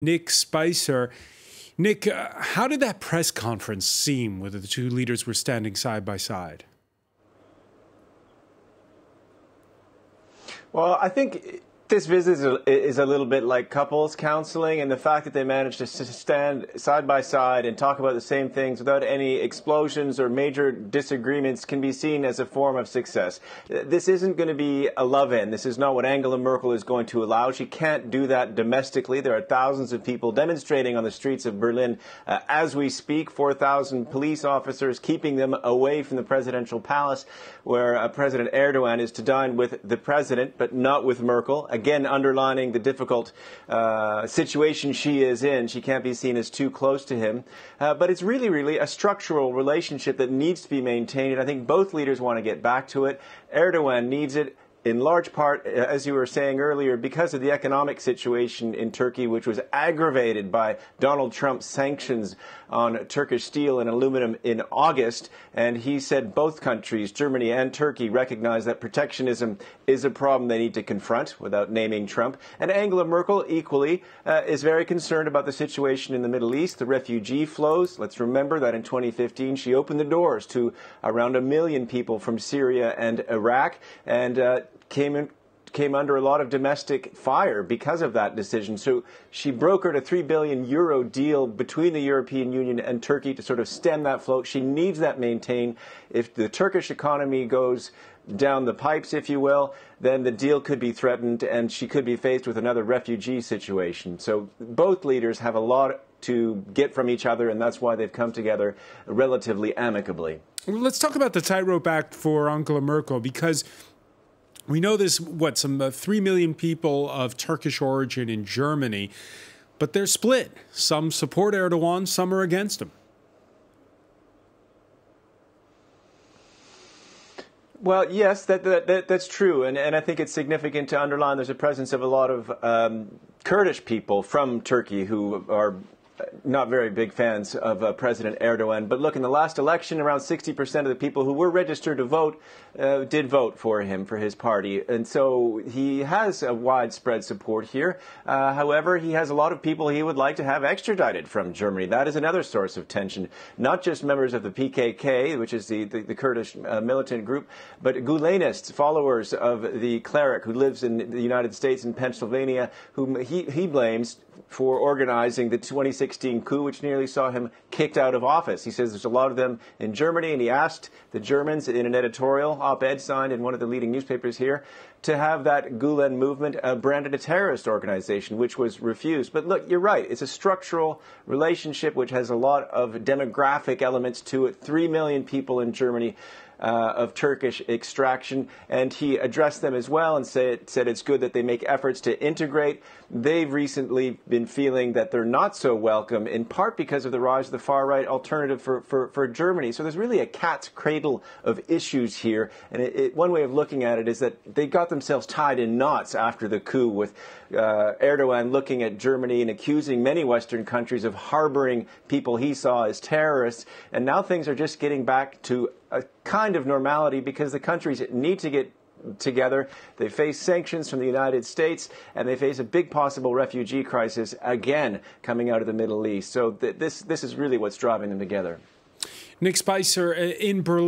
Nick Spicer. Nick, how did that press conference seem where the two leaders were standing side by side? Well, I think this visit is a little bit like couples counseling, and the fact that they managed to stand side by side and talk about the same things without any explosions or major disagreements can be seen as a form of success. This isn't going to be a love-in. This is not what Angela Merkel is going to allow. She can't do that domestically. There are thousands of people demonstrating on the streets of Berlin as we speak, 4,000 police officers keeping them away from the presidential palace, where President Erdogan is to dine with the president, but not with Merkel. Again, underlining the difficult situation she is in. She can't be seen as too close to him. But it's really a structural relationship that needs to be maintained. And I think both leaders want to get back to it. Erdogan needs it in large part, as you were saying earlier, because of the economic situation in Turkey, which was aggravated by Donald Trump's sanctions on Turkish steel and aluminum in August. And he said both countries, Germany and Turkey, recognize that protectionism is a problem they need to confront, without naming Trump. And Angela Merkel, equally, is very concerned about the situation in the Middle East, the refugee flows. Let's remember that in 2015, she opened the doors to around 1 million people from Syria and Iraq, and came under a lot of domestic fire because of that decision. So she brokered a €3 billion deal between the European Union and Turkey to sort of stem that flow. She needs that maintained. If the Turkish economy goes down the pipes, if you will, then the deal could be threatened and she could be faced with another refugee situation. So both leaders have a lot to get from each other, and that's why they've come together relatively amicably. Let's talk about the tightrope act for Angela Merkel, because we know there's, some 3 million people of Turkish origin in Germany, but they're split. Some support Erdogan, some are against him. Well, yes, that's true. And I think it's significant to underline there's a presence of a lot of Kurdish people from Turkey who are not very big fans of President Erdogan. But look, in the last election, around 60% of the people who were registered to vote did vote for him, for his party. And so he has a widespread support here. However, he has a lot of people he would like to have extradited from Germany. That is another source of tension. Not just members of the PKK, which is the Kurdish militant group, but Gulenists, followers of the cleric who lives in the United States in Pennsylvania, whom he blames for organizing the 2016 coup, which nearly saw him kicked out of office. He says there's a lot of them in Germany, and he asked the Germans in an editorial op-ed signed in one of the leading newspapers here to have that Gulen movement branded a terrorist organization, which was refused. But look, you're right. It's a structural relationship which has a lot of demographic elements to it. 3 million people in Germany of Turkish extraction, and he addressed them as well and said it's good that they make efforts to integrate. They've recently been feeling that they're not so welcome, in part because of the rise of the far-right alternative for Germany. So there's really a cat's cradle of issues here, and one way of looking at it is that they got themselves tied in knots after the coup, with Erdogan looking at Germany and accusing many Western countries of harboring people he saw as terrorists, and now things are just getting back to a kind of normality because the countries need to get together. They face sanctions from the United States, and they face a big possible refugee crisis again coming out of the Middle East. So this is really what's driving them together. Nick Spicer in Berlin.